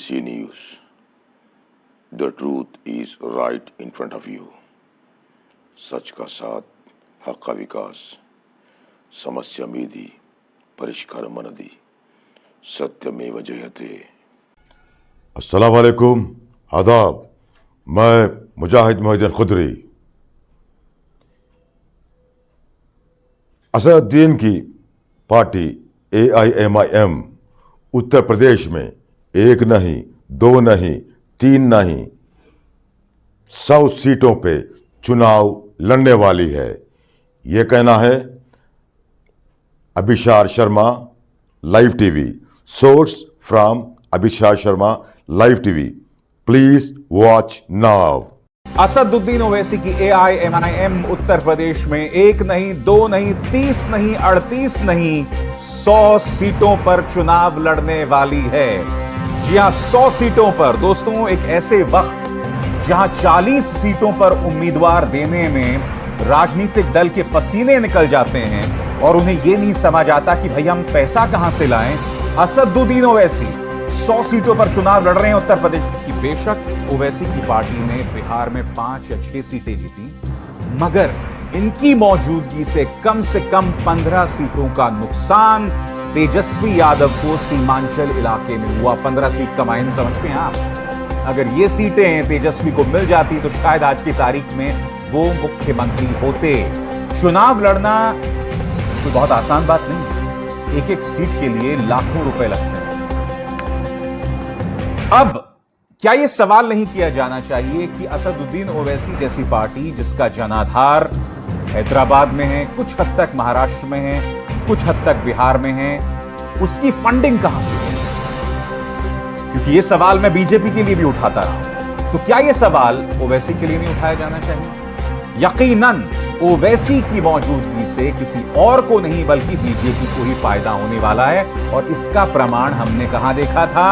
ABC News. The truth is right in front of you. सच का साथ, हक का विकास, समस्या मेधी, परिष्कार मनदी, सत्यमेव जयते। अस्सलाम वालेकुम, आदाब। मैं मुजाहिद मोहिद्दीन खुदरी। असदुद्दीन की पार्टी AIMIM उत्तर प्रदेश में एक नहीं, दो नहीं, तीन नहीं, 100 सीटों पे चुनाव लड़ने वाली है। ये कहना है Abhisar Sharma, live TV. Source from Abhisar Sharma, live TV. Please watch now. Asaduddin Owaisi की AIMIM उत्तर प्रदेश में एक नहीं, दो नहीं, 30 नहीं, 38 नहीं, 100 सीटों पर चुनाव लड़ने वाली है। जी हां, 100 सीटों पर। दोस्तों, एक ऐसे वक्त जहां 40 सीटों पर उम्मीदवार देने में राजनीतिक दल के पसीने निकल जाते हैं और उन्हें यह नहीं समझ आता कि भाई हम पैसा कहां से लाएं। असदुद्दीन ओवैसी 100 सीटों पर चुनाव लड़ रहे हैं उत्तर प्रदेश की। बेशक ओवैसी की पार्टी ने बिहार में 5 या 6 सीटें जीती, मगर इनकी मौजूदगी से कम 15 सीटों का नुकसान तेजस्वी यादव को सीमांचल इलाके में हुआ। 15 सीट का मायने समझते हैं आप? अगर ये सीटें तेजस्वी को मिल जाती तो शायद आज की तारीख में वो मुख्यमंत्री होते। चुनाव लड़ना कोई बहुत आसान बात नहीं है। एक एक सीट के लिए लाखों रुपए लगते हैं। अब क्या यह सवाल नहीं किया जाना चाहिए कि असदुद्दीन ओवैसी जैसी पार्टी जिसका जनाधार हैदराबाद में है, कुछ हद तक महाराष्ट्र में है, कुछ हद तक बिहार में है, उसकी फंडिंग कहां से होगी? क्योंकि यह सवाल मैं बीजेपी के लिए भी उठाता रहा, तो क्या यह सवाल ओवैसी के लिए नहीं उठाया जाना चाहिए? यकीनन ओवैसी की मौजूदगी से किसी और को नहीं बल्कि बीजेपी को ही फायदा होने वाला है। और इसका प्रमाण हमने कहां देखा था?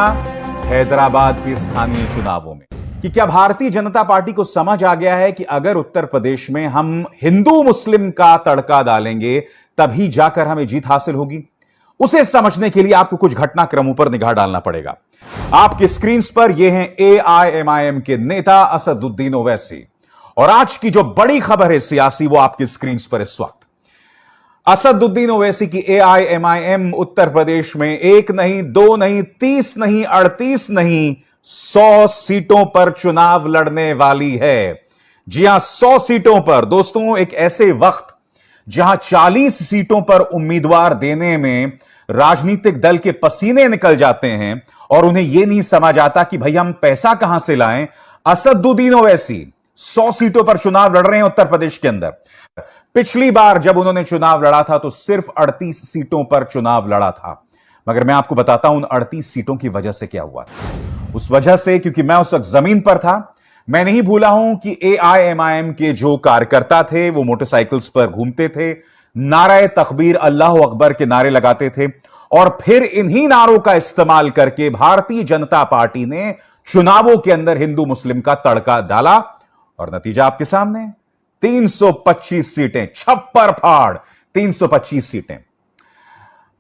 हैदराबाद के स्थानीय चुनावों में। कि क्या भारतीय जनता पार्टी को समझ आ गया है कि अगर उत्तर प्रदेश में हम हिंदू मुस्लिम का तड़का डालेंगे तभी जाकर हमें जीत हासिल होगी? उसे समझने के लिए आपको कुछ घटनाक्रमों पर निगाह डालना पड़ेगा। आपकी स्क्रीन पर यह हैं AIMIM के नेता असदुद्दीन ओवैसी, और आज की जो बड़ी खबर है सियासी, वो आपकी स्क्रीन पर इस वक्त। असदुद्दीन ओवैसी की AIMIM उत्तर प्रदेश में एक नहीं, दो नहीं, 30 नहीं, 38 नहीं, 100 सीटों पर चुनाव लड़ने वाली है। जी हां, 100 सीटों पर। दोस्तों, एक ऐसे वक्त जहां 40 सीटों पर उम्मीदवार देने में राजनीतिक दल के पसीने निकल जाते हैं और उन्हें यह नहीं समझ आता कि भाई हम पैसा कहां से लाएं। असदुद्दीन ओवैसी 100 सीटों पर चुनाव लड़ रहे हैं उत्तर प्रदेश के अंदर। पिछली बार जब उन्होंने चुनाव लड़ा था तो सिर्फ 38 सीटों पर चुनाव लड़ा था, मगर मैं आपको बताता हूं उन 38 सीटों की वजह से क्या हुआ था। उस वजह से, क्योंकि मैं उस वक्त जमीन पर था, मैं नहीं भूला हूं कि AIMIM के जो कार्यकर्ता थे वो मोटरसाइकिल्स पर घूमते थे, नारे तकबीर, अल्लाह अकबर के नारे लगाते थे, और फिर इन्हीं नारों का इस्तेमाल करके भारतीय जनता पार्टी ने चुनावों के अंदर हिंदू मुस्लिम का तड़का डाला। और नतीजा आपके सामने है। 325 सीटें, छप्पर फाड़ 325 सीटें।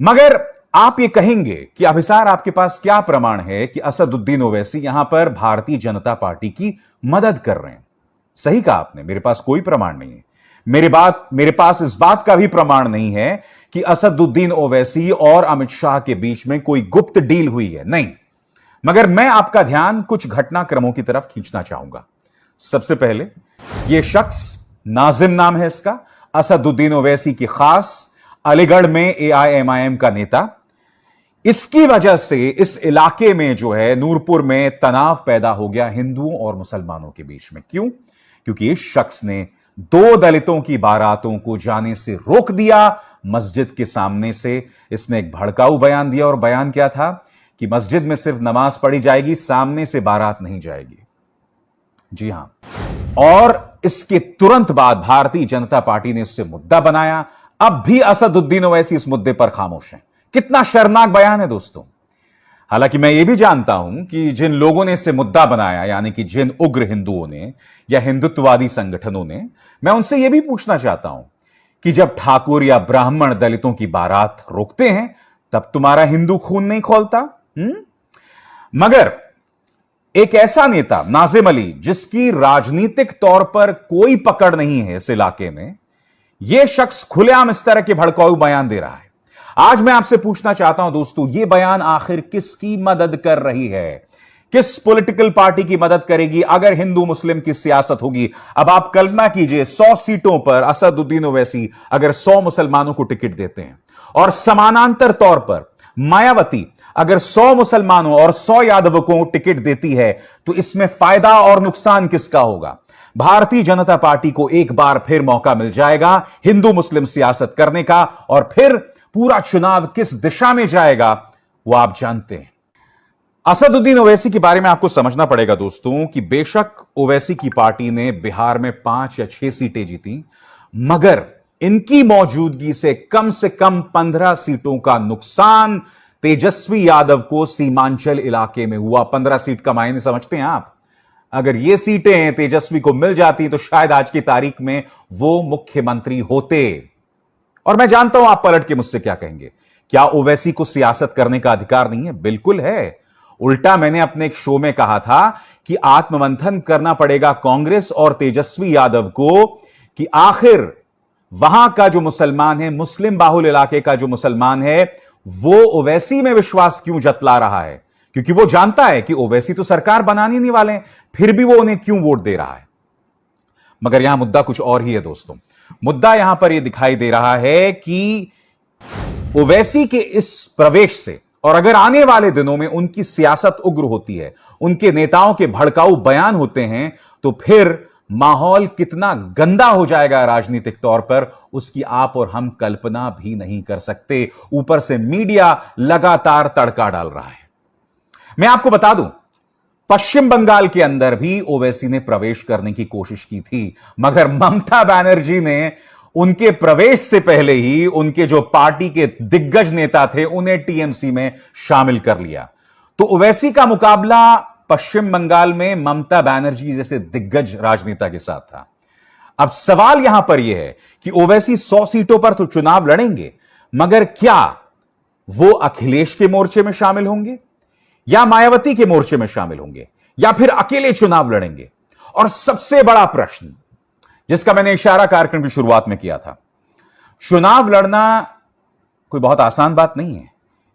मगर आप ये कहेंगे कि अभिसार, आपके पास क्या प्रमाण है कि असदुद्दीन ओवैसी यहां पर भारतीय जनता पार्टी की मदद कर रहे हैं? सही कहा आपने, मेरे पास कोई प्रमाण नहीं है। मेरे पास इस बात का भी प्रमाण नहीं है कि असदुद्दीन ओवैसी और अमित शाह के बीच में कोई गुप्त डील हुई है, नहीं। मगर मैं आपका ध्यान कुछ घटनाक्रमों की तरफ खींचना चाहूंगा। सबसे पहले, यह शख्स, नाजिम नाम है इसका, असदुद्दीन ओवैसी की खास, अलीगढ़ में AIMIM का नेता। इसकी वजह से इस इलाके में जो है नूरपुर में तनाव पैदा हो गया हिंदुओं और मुसलमानों के बीच में। क्यों? क्योंकि इस शख्स ने 2 दलितों की बारातों को जाने से रोक दिया मस्जिद के सामने से। इसने एक भड़काऊ बयान दिया, और बयान क्या था कि मस्जिद में सिर्फ नमाज पढ़ी जाएगी, सामने से बारात नहीं जाएगी। जी हां, और इसके तुरंत बाद भारतीय जनता पार्टी ने इससे मुद्दा बनाया। अब भी असदुद्दीन ओवैसी इस मुद्दे पर खामोश हैं। कितना शर्मनाक बयान है दोस्तों। हालांकि मैं यह भी जानता हूं कि जिन लोगों ने इसे मुद्दा बनाया, यानी कि जिन उग्र हिंदुओं ने या हिंदुत्ववादी संगठनों ने, मैं उनसे यह भी पूछना चाहता हूं कि जब ठाकुर या ब्राह्मण दलितों की बारात रोकते हैं तब तुम्हारा हिंदू खून नहीं खौलता? मगर एक ऐसा नेता नाजिम अली जिसकी राजनीतिक तौर पर कोई पकड़ नहीं है इस इलाके में, यह शख्स खुलेआम इस तरह के भड़काऊ बयान दे रहा है। आज मैं आपसे पूछना चाहता हूं दोस्तों, यह बयान आखिर किसकी मदद कर रही है? किस पॉलिटिकल पार्टी की मदद करेगी अगर हिंदू मुस्लिम की सियासत होगी? अब आप कल्पना कीजिए 100 सीटों पर असदुद्दीन ओवैसी अगर 100 मुसलमानों को टिकट देते हैं और समानांतर तौर पर मायावती अगर 100 मुसलमानों और 100 यादवों को टिकट देती है, तो इसमें फायदा और नुकसान किसका होगा? भारतीय जनता पार्टी को एक बार फिर मौका मिल जाएगा हिंदू मुस्लिम सियासत करने का, और फिर पूरा चुनाव किस दिशा में जाएगा वो आप जानते हैं। असदुद्दीन ओवैसी के बारे में आपको समझना पड़ेगा दोस्तों कि बेशक ओवैसी की पार्टी ने बिहार में 5 या 6 सीटें जीती, मगर इनकी मौजूदगी से कम 15 सीटों का नुकसान तेजस्वी यादव को सीमांचल इलाके में हुआ। 15 सीट का मायने समझते हैं आप? अगर ये सीटें तेजस्वी को मिल जाती तो शायद आज की तारीख में वो मुख्यमंत्री होते। और मैं जानता हूं आप पलट के मुझसे क्या कहेंगे, क्या ओवैसी को सियासत करने का अधिकार नहीं है? बिल्कुल है। उल्टा मैंने अपने एक शो में कहा था कि आत्ममंथन करना पड़ेगा कांग्रेस और तेजस्वी यादव को कि आखिर वहां का जो मुसलमान है, मुस्लिम बाहुल इलाके का जो मुसलमान है, वो ओवैसी में विश्वास क्यों जतला रहा है? क्योंकि वो जानता है कि ओवैसी तो सरकार बनाने नहीं वाले, फिर भी वो उन्हें क्यों वोट दे रहा है। मगर यहां मुद्दा कुछ और ही है दोस्तों। मुद्दा यहां पर यह दिखाई दे रहा है कि ओवैसी के इस प्रवेश से, और अगर आने वाले दिनों में उनकी सियासत उग्र होती है, उनके नेताओं के भड़काऊ बयान होते हैं, तो फिर माहौल कितना गंदा हो जाएगा राजनीतिक तौर पर, उसकी आप और हम कल्पना भी नहीं कर सकते। ऊपर से मीडिया लगातार तड़का डाल रहा है। मैं आपको बता दूं, पश्चिम बंगाल के अंदर भी ओवैसी ने प्रवेश करने की कोशिश की थी, मगर ममता बनर्जी ने उनके प्रवेश से पहले ही उनके जो पार्टी के दिग्गज नेता थे उन्हें टीएमसी में शामिल कर लिया। तो ओवैसी का मुकाबला पश्चिम बंगाल में ममता बनर्जी जैसे दिग्गज राजनेता के साथ था। अब सवाल यहां पर यह है कि ओवैसी 100 सीटों पर तो चुनाव लड़ेंगे, मगर क्या वो अखिलेश के मोर्चे में शामिल होंगे या मायावती के मोर्चे में शामिल होंगे या फिर अकेले चुनाव लड़ेंगे? और सबसे बड़ा प्रश्न जिसका मैंने इशारा कार्यक्रम की शुरुआत में किया था, चुनाव लड़ना कोई बहुत आसान बात नहीं है।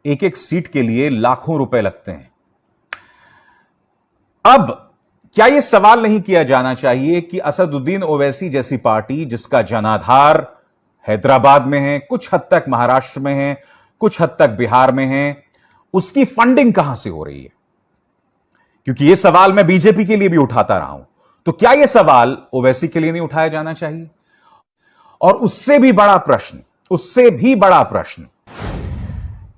एक एक सीट के लिए लाखों रुपए लगते हैं। अब क्या यह सवाल नहीं किया जाना चाहिए कि असदुद्दीन ओवैसी जैसी पार्टी जिसका जनाधार हैदराबाद में है, कुछ हद तक महाराष्ट्र में है, कुछ हद तक बिहार में है, उसकी फंडिंग कहां से हो रही है? क्योंकि यह सवाल मैं बीजेपी के लिए भी उठाता रहा हूं, तो क्या यह सवाल ओवैसी के लिए नहीं उठाया जाना चाहिए? और उससे भी बड़ा प्रश्न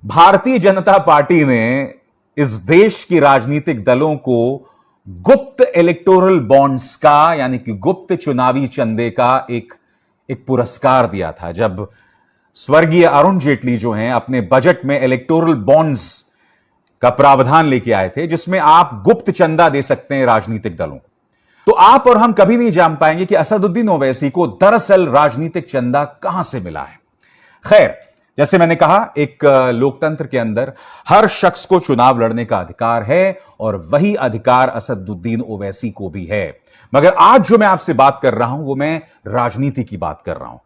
भारतीय जनता पार्टी ने इस देश की राजनीतिक दलों को गुप्त इलेक्टोरल बॉन्ड्स का, यानी कि गुप्त चुनावी चंदे का एक पुरस्कार दिया था। जब स्वर्गीय अरुण जेटली जो हैं अपने बजट में इलेक्टोरल बॉन्ड्स का प्रावधान लेके आए थे, जिसमें आप गुप्त चंदा दे सकते हैं राजनीतिक दलों को, तो आप और हम कभी नहीं जान पाएंगे कि असदुद्दीन ओवैसी को दरअसल राजनीतिक चंदा कहां से मिला है। खैर, जैसे मैंने कहा, एक लोकतंत्र के अंदर हर शख्स को चुनाव लड़ने का अधिकार है, और वही अधिकार असदुद्दीन ओवैसी को भी है। मगर आज जो मैं आपसे बात कर रहा हूं वो मैं राजनीति की बात कर रहा हूं।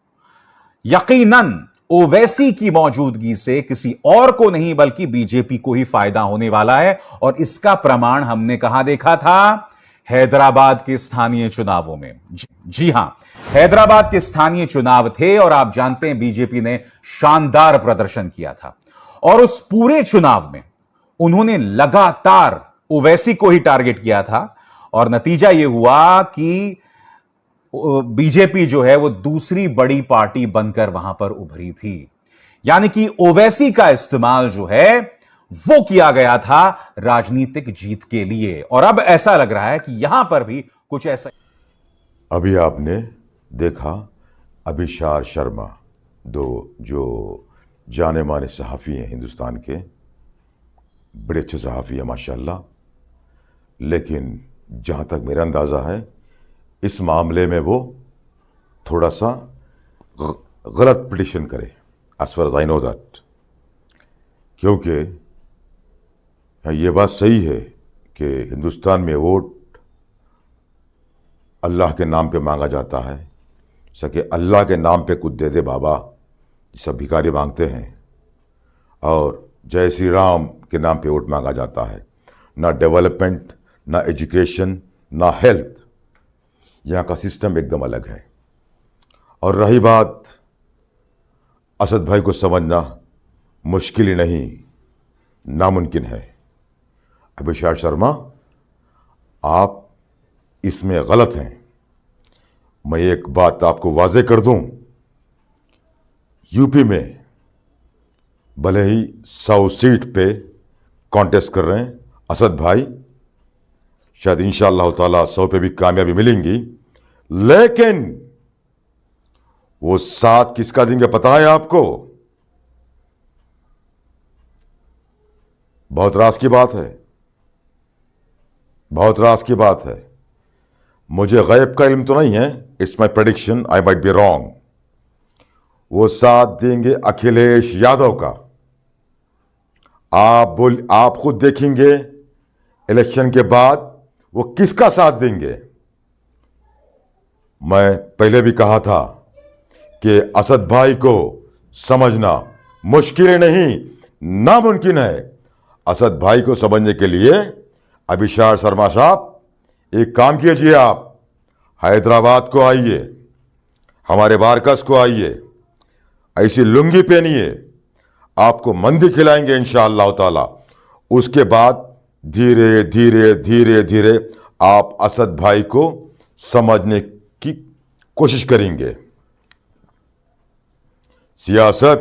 यकीनन ओवैसी की मौजूदगी से किसी और को नहीं बल्कि बीजेपी को ही फायदा होने वाला है, और इसका प्रमाण हमने कहां देखा था? हैदराबाद के स्थानीय चुनावों में। जी हां, हैदराबाद के स्थानीय चुनाव थे, और आप जानते हैं बीजेपी ने शानदार प्रदर्शन किया था, और उस पूरे चुनाव में उन्होंने लगातार ओवैसी को ही टारगेट किया था, और नतीजा यह हुआ कि बीजेपी जो है वो दूसरी बड़ी पार्टी बनकर वहां पर उभरी थी। यानी कि ओवैसी का इस्तेमाल जो है वो किया गया था राजनीतिक जीत के लिए, और अब ऐसा लग रहा है कि यहां पर भी कुछ ऐसा। अभी आपने देखा अभिशार शर्मा, दो जो जाने माने सहाफ़ी हैं हिंदुस्तान के, बड़े अच्छे सहाफ़ी हैं माशाल्लाह, लेकिन जहाँ तक मेरा अंदाज़ा है इस मामले में वो थोड़ा सा गलत पिटिशन करे, as far as I know that. क्योंकि ये बात सही है कि हिंदुस्तान में वोट अल्लाह के नाम पे मांगा जाता है। सके अल्लाह के नाम पे कुछ दे दे बाबा, सब भिखारी मांगते हैं। और जय श्री राम के नाम पे वोट मांगा जाता है। ना डेवलपमेंट, ना एजुकेशन, ना हेल्थ, यहाँ का सिस्टम एकदम अलग है। और रही बात असद भाई को समझना, मुश्किल ही नहीं, नामुमकिन है। अभिषेक शर्मा, आप इसमें गलत हैं। मैं एक बात आपको वाजे कर दूं, यूपी में भले ही 100 सीट पे कॉन्टेस्ट कर रहे हैं असद भाई, शायद इंशाअल्लाह ताला 100 पे भी कामयाबी मिलेंगी, लेकिन वो 7 किसका देंगे पता है आपको? बहुत राज की बात है, बहुत राज की बात है। मुझे गैब का इल्म तो नहीं है, it's my prediction, I might be wrong. वो 7 देंगे अखिलेश यादव का। आप खुद देखेंगे इलेक्शन के बाद वो किसका साथ देंगे। मैं पहले भी कहा था कि असद भाई को समझना मुश्किल नहीं, नामुमकिन है। असद भाई को समझने के लिए अभिषेक शर्मा साहब, एक काम कीजिए, आप हैदराबाद को आइए, हमारे बारकस को आइए, ऐसी लुंगी पहनिए, आपको मंदी खिलाएंगे इंशाअल्लाह ताला। उसके बाद धीरे धीरे धीरे धीरे आप असद भाई को समझने की कोशिश करेंगे। सियासत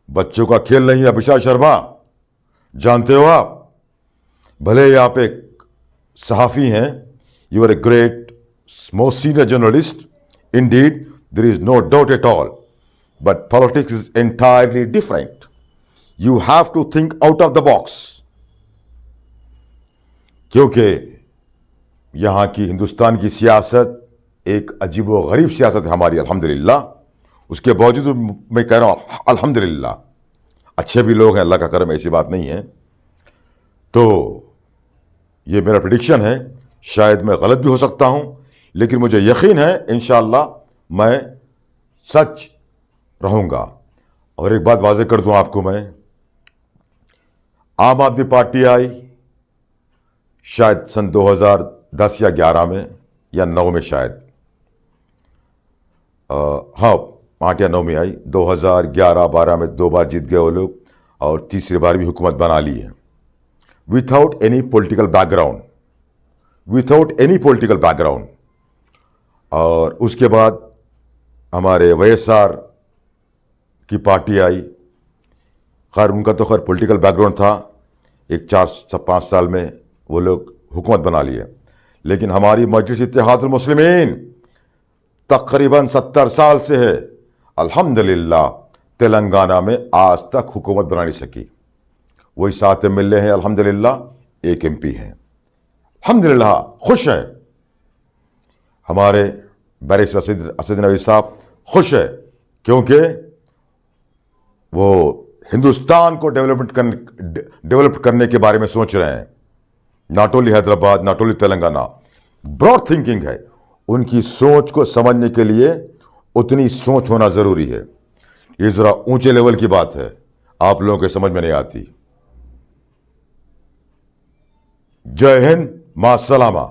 बच्चों का खेल नहीं है अभिषेक शर्मा, जानते हो आप। भले ही आप एक सहाफ़ी हैं, you are a great most senior journalist, indeed, there is no doubt at all, but politics is entirely different. You have to think out of the box, क्योंकि यहां की हिंदुस्तान की सियासत एक अजीब व गरीब सियासत है हमारी, अल्हम्दुलिल्लाह। उसके बावजूद मैं कह रहा हूं अल्हम्दुलिल्लाह, अच्छे भी लोग हैं, अल्लाह का करम, ऐसी बात नहीं है। तो ये मेरा प्रेडिक्शन है, शायद मैं गलत भी हो सकता हूं, लेकिन मुझे यकीन है इंशाअल्लाह मैं सच रहूंगा। और एक बात वाज़ेह कर दूं आपको मैं, आम आदमी पार्टी आई शायद सन 2010 या 11 में या 9 में, शायद हाँ 8 या 9 में आई। 2011-12 में 2 बार जीत गए वो लोग, और तीसरी बार भी हुकूमत बना ली है without any political background, without any political background. और उसके बाद हमारे वाईएसआर की पार्टी आई, खैर उनका तो खैर पॉलिटिकल बैकग्राउंड था, एक 4-5 साल में वो लोग हुकूमत बना लिए। लेकिन हमारी मजलिस इत्तेहादुल मुस्लिमीन तकरीबन 70 साल से है, अल्हम्दुलिल्लाह तेलंगाना में आज तक हुकूमत बना नहीं सकी। वही 7 MLA हैं अल्हम्दुलिल्लाह, 1 MP हैं, अल्हम्दुलिल्लाह खुश है। हमारे बैरिस्टर असद नबी साहब खुश है, क्योंकि वो हिंदुस्तान को डेवलप करने के बारे में सोच रहे हैं। Not only Hyderabad, not only Telangana, broad thinking है। उनकी सोच को समझने के लिए उतनी सोच होना जरूरी है। ये जरा ऊंचे लेवल की बात है, आप लोगों के समझ में नहीं आती। जय हिंद, मा सलामा।